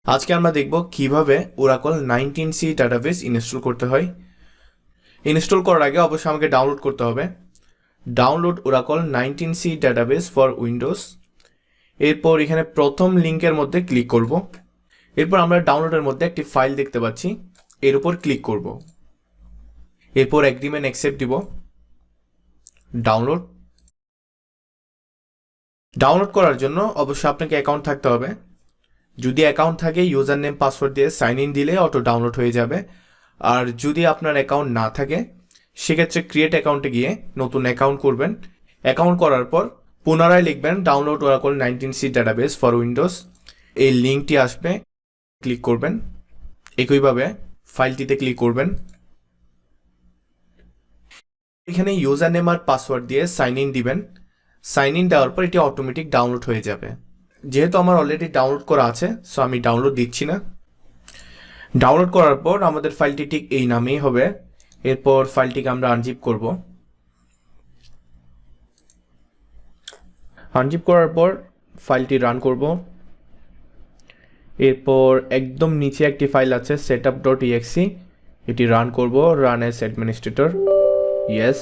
আজকে আমরা দেখব কিভাবে ওরাকল 19c ডাটাবেস ইনস্টল করতে হয়। ইনস্টল করার আগে অবশ্যই আমাকে ডাউনলোড করতে হবে। Download Oracle 19c database for Windows. এরপর এখানে প্রথম লিঙ্কের মধ্যে ক্লিক করব। এরপর আমরা ডাউনলোডের মধ্যে একটি ফাইল দেখতে পাচ্ছি, এর উপর ক্লিক করব। এরপর এগ্রিমেন্ট অ্যাকসেপ্ট দিব। ডাউনলোড করার জন্য অবশ্যই আপনাকে অ্যাকাউন্ট থাকতে হবে। যদি অ্যাকাউন্ট থাকে ইউজার নেম পাসওয়ার্ড দিয়ে সাইন ইন দিলে অটো ডাউনলোড হয়ে যাবে। আর যদি আপনার অ্যাকাউন্ট না থাকে সেক্ষেত্রে ক্রিয়েট অ্যাকাউন্টে গিয়ে নতুন অ্যাকাউন্ট করবেন। অ্যাকাউন্ট করার পর পুনরায় লিখবেন download Oracle 19c database for Windows. এই লিঙ্কটি আসবে, ক্লিক করবেন। একইভাবে ফাইলটিতে ক্লিক করবেন। এখানে ইউজার নেম আর পাসওয়ার্ড দিয়ে সাইন ইন দিবেন। সাইন ইন দেওয়ার পর এটি অটোমেটিক ডাউনলোড হয়ে যাবে। যেহেতু আমার অলরেডি ডাউনলোড করা আছে সো আমি ডাউনলোড দিচ্ছি না। ডাউনলোড করার পর আমাদের ফাইলটি ঠিক এই নামেই হবে। এরপর ফাইলটিকে আমরা আনজিপ করব। আনজিপ করার পর ফাইলটি রান করব। এরপর একদম নিচে একটি ফাইল আছে setup.exe, এটি রান করব, রান অ্যাজ অ্যাডমিনিস্ট্রেটর। ইয়েস,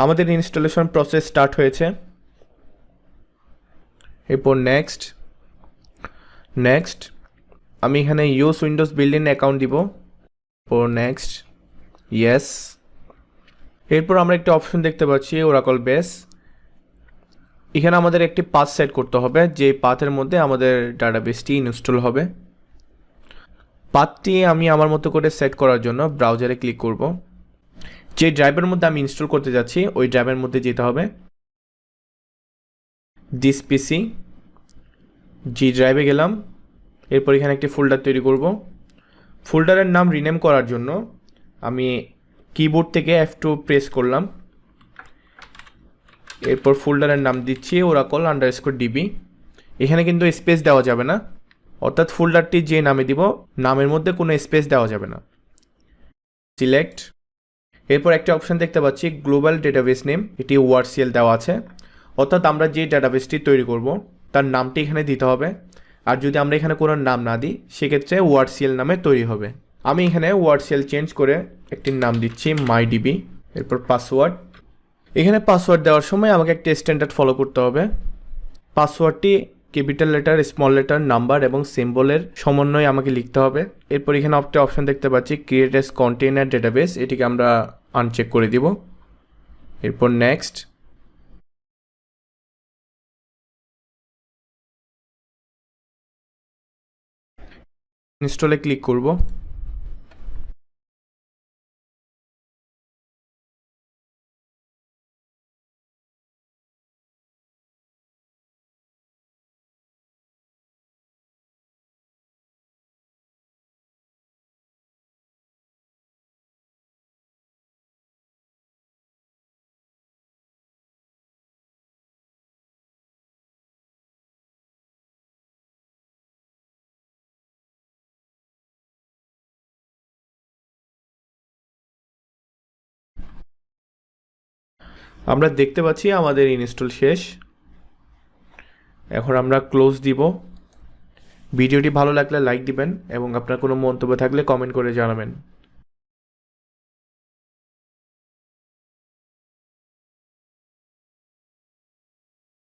আমাদের ইনস্টলেশন প্রসেস স্টার্ট হয়েছে। এরপর নেক্সট আমি এখানে ইউজ উইন্ডোজ বিল্ড-ইন অ্যাকাউন্ট দিব। এরপর নেক্সট, ইয়েস। এরপর আমরা একটা অপশন দেখতে পাচ্ছি ওরাকল বেস। এখানে আমাদের একটি পাথ সেট করতে হবে, যে পাথের মধ্যে আমাদের ডাটাবেসটি ইনস্টল হবে। পাথটি আমি আমার মতো করে সেট করার জন্য ব্রাউজারে ক্লিক করব। যে ড্রাইভের মধ্যে আমি ইনস্টল করতে যাচ্ছি ওই ড্রাইভের মধ্যে যেতে হবে। দিস পিসি, জি ড্রাইভে গেলাম। এরপর এখানে একটি ফোল্ডার তৈরি করব। ফোল্ডারের নাম রিনেম করার জন্য আমি কিবোর্ড থেকে F2 প্রেস করলাম। এরপর ফোল্ডারের নাম দিচ্ছি oracle_db। এখানে কিন্তু স্পেস দেওয়া যাবে না, অর্থাৎ ফোল্ডারটি যে নামে দিব নামের মধ্যে কোনো স্পেস দেওয়া যাবে না। সিলেক্ট। এরপর একটা অপশন দেখতে পাচ্ছি গ্লোবাল ডেটাবেস নেম, এটি ওআরসিএল দেওয়া আছে, অর্থাৎ আমরা যে ডাটাবেসটি তৈরি করব তার নামটি এখানে দিতে হবে। আর যদি আমরা এখানে কোনো নাম না দিই সেক্ষেত্রে ওআরসিএল নামে তৈরি হবে। আমি এখানে ওআরসিএল চেঞ্জ করে একটি নাম দিচ্ছি মাইডিবি। এরপর পাসওয়ার্ড। এখানে পাসওয়ার্ড দেওয়ার সময় আমাকে একটা স্ট্যান্ডার্ড ফলো করতে হবে। পাসওয়ার্ডটি capital letter, small letter, number এবং সিম্বলের সমন্বয়ে আমাকে লিখতে হবে। এরপর এখানে একটা অপশন দেখতে পাচ্ছি ক্রিয়েট এস কন্টেইনার ডেটাবেস, এটিকে আমরা আনচেক করে দিব। এরপর নেক্সট। ইনস্টলে ক্লিক করব। আমরা দেখতে পাচ্ছি আমাদের ইনস্টল শেষ। এখন আমরা ক্লোজ দিব। ভিডিওটি ভালো লাগলে লাইক দিবেন এবং আপনার কোনো মন্তব্য থাকলে কমেন্ট করে জানাবেন।